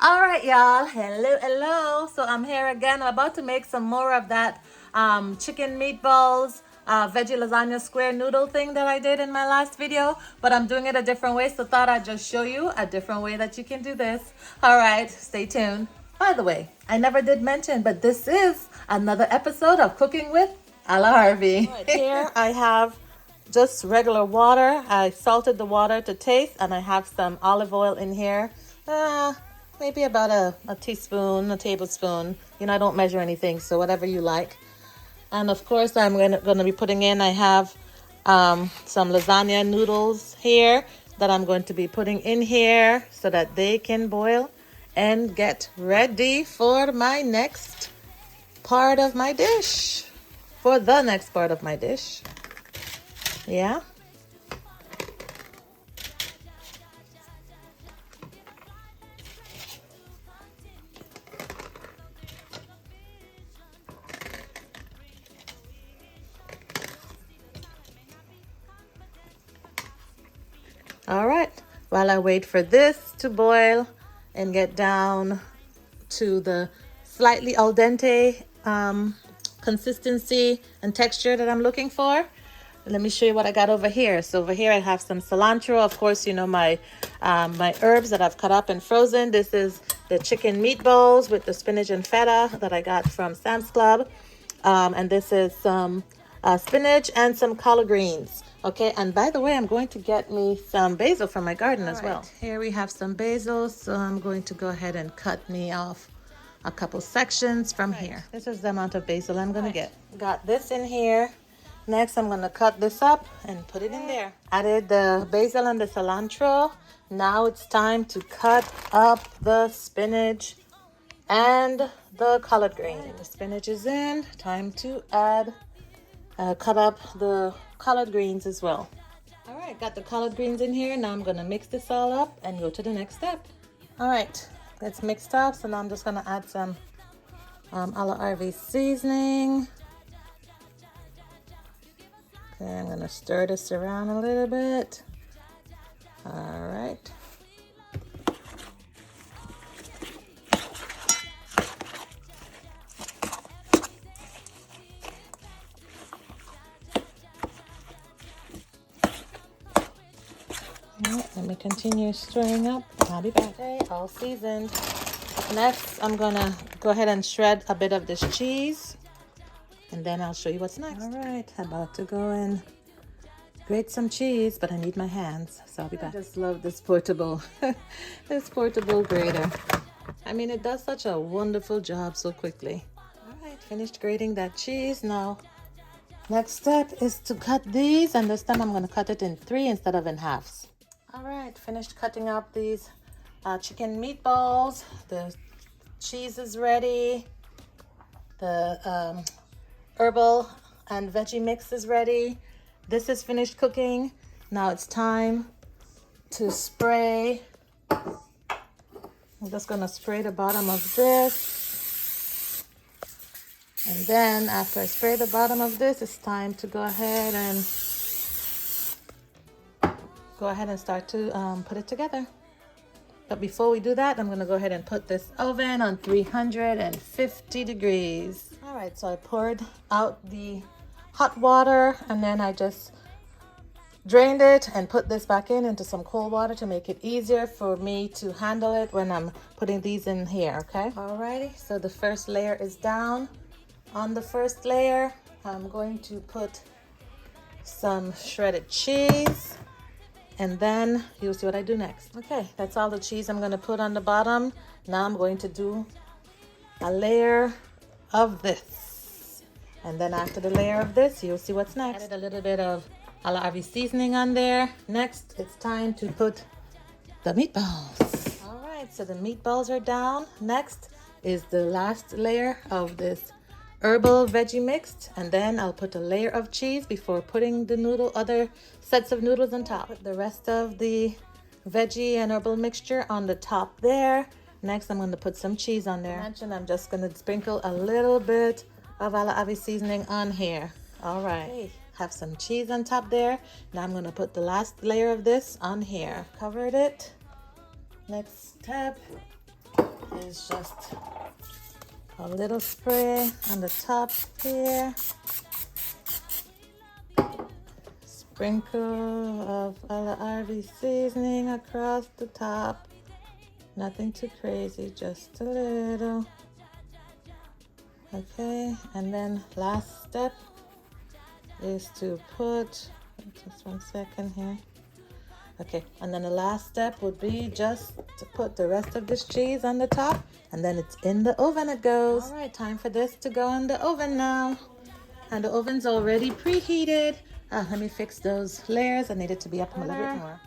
All right, y'all. Hello. So I'm here again. I'm about to make some more of that chicken meatballs, veggie lasagna square noodle thing that I did in my last video, but I'm doing it a different way. So thought I'd just show you a different way that you can do this. All right, stay tuned. By the way, I never did mention, but this is another episode of Cooking with A La Arvy. Right, here I have just regular water. I salted the water to taste, and I have some olive oil in here. Maybe about a teaspoon, a tablespoon. You know, I don't measure anything, so whatever you like. And of course, I'm gonna be putting in, I have some lasagna noodles here that I'm going to be putting in here so that they can boil and get ready for my next part of my dish. For the next part of my dish. Yeah. All right, while I wait for this to boil and get down to the slightly al dente consistency and texture that I'm looking for, let me show you what I got over here. So over here I have some cilantro. Of course, you know, my my herbs that I've cut up and frozen. This is the chicken meatballs with the spinach and feta that I got from Sam's Club. And this is some spinach and some collard greens. Okay, and by the way, I'm going to get me some basil from my garden as well. Here we have some basil, so I'm going to go ahead and cut me off a couple sections from here. This is the amount of basil I'm going to get. Got this in here. Next, I'm going to cut this up and put it in there. Added the basil and the cilantro. Now it's time to cut up the spinach and the collard green. The spinach is in. Time to add, cut up the collard greens as well. All right, got the collard greens in here. Now I'm gonna mix this all up and go to the next step. All right, that's mixed up. So now I'm just gonna add some A La Arvy seasoning. Okay, I'm gonna stir this around a little bit. All right. Let me continue stirring up. I'll be back. Okay, all seasoned. Next, I'm gonna go ahead and shred a bit of this cheese, and then I'll show you what's next. All right, about to go and grate some cheese, but I need my hands, so I'll be back. I just love this portable, this portable grater. I mean, it does such a wonderful job so quickly. All right, finished grating that cheese. Now, next step is to cut these, and this time I'm gonna cut it in 3 instead of in halves. All right, finished cutting up these chicken meatballs. The cheese is ready. The herbal and veggie mix is ready. This is finished cooking. Now it's time to spray. I'm just gonna spray the bottom of this. And then after I spray the bottom of this, it's time to go ahead and start to put it together. But before we do that, I'm gonna go ahead and put this oven on 350 degrees. All right, so I poured out the hot water, and then I just drained it and put this back into some cold water to make it easier for me to handle it when I'm putting these in here, okay? Alrighty, so the first layer is down. On the first layer, I'm going to put some shredded cheese. And then you'll see what I do next. Okay, that's all the cheese I'm gonna put on the bottom. Now I'm going to do a layer of this. And then after the layer of this, you'll see what's next. Added a little bit of A La Arvy seasoning on there. Next, it's time to put the meatballs. All right, so the meatballs are down. Next is the last layer of this herbal veggie mixed, and then I'll put a layer of cheese before putting the other sets of noodles on top. Put the rest of the veggie and herbal mixture on the top there. Next, I'm going to put some cheese on there. I'm just going to sprinkle a little bit of A La Arvy seasoning on here. All right, okay. Have some cheese on top there. Now I'm going to put the last layer of this on here. Covered it. Next step is just a little spray on the top here. Sprinkle of A La Arvy seasoning across the top. Nothing too crazy, just a little. Okay, and then last step is to put, just 1 second here. Okay, and then the last step would be just to put the rest of this cheese on the top, and then it's in the oven it goes. All right, time for this to go in the oven now. And the oven's already preheated. Let me fix those layers. I need it to be up a little bit more.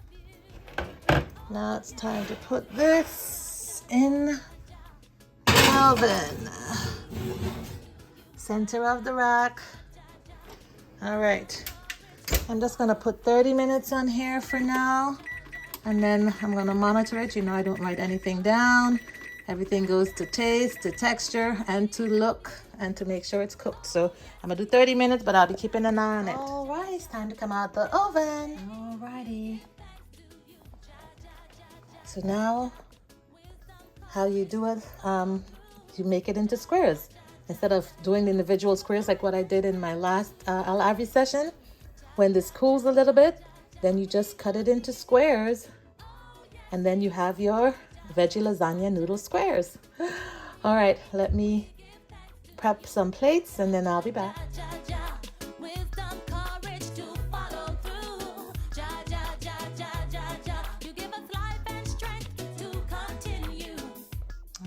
Now it's time to put this in the oven. Center of the rack. All right. I'm just gonna put 30 minutes on here for now, and then I'm gonna monitor it. You know, I don't write anything down. Everything goes to taste, to texture, and to look, and to make sure it's cooked. So I'm gonna do 30 minutes, but I'll be keeping an eye on it. All right, it's time to come out the oven. All righty. So now, how you do it, you make it into squares. Instead of doing the individual squares like what I did in my last A La Arvy session, when this cools a little bit, then you just cut it into squares, and then you have your veggie lasagna noodle squares. All right, let me prep some plates, and then I'll be back.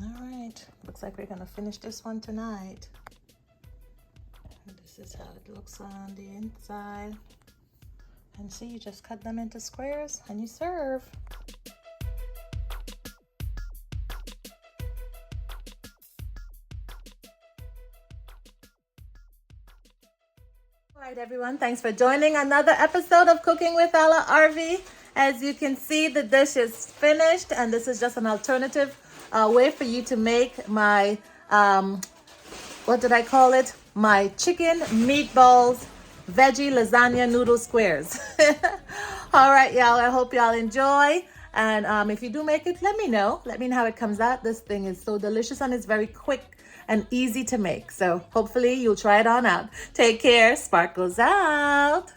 All right, looks like we're gonna finish this one tonight. This is how it looks on the inside. And see, you just cut them into squares and you serve. All right, everyone, thanks for joining another episode of Cooking with A La Arvy. As you can see, the dish is finished, and this is just an alternative way for you to make my, what did I call it? My chicken meatballs veggie lasagna noodle squares. All right, y'all, I hope y'all enjoy. And if you do make it, let me know. Let me know how it comes out. This thing is so delicious, and it's very quick and easy to make. So hopefully you'll try it on out. Take care. Sparkles out.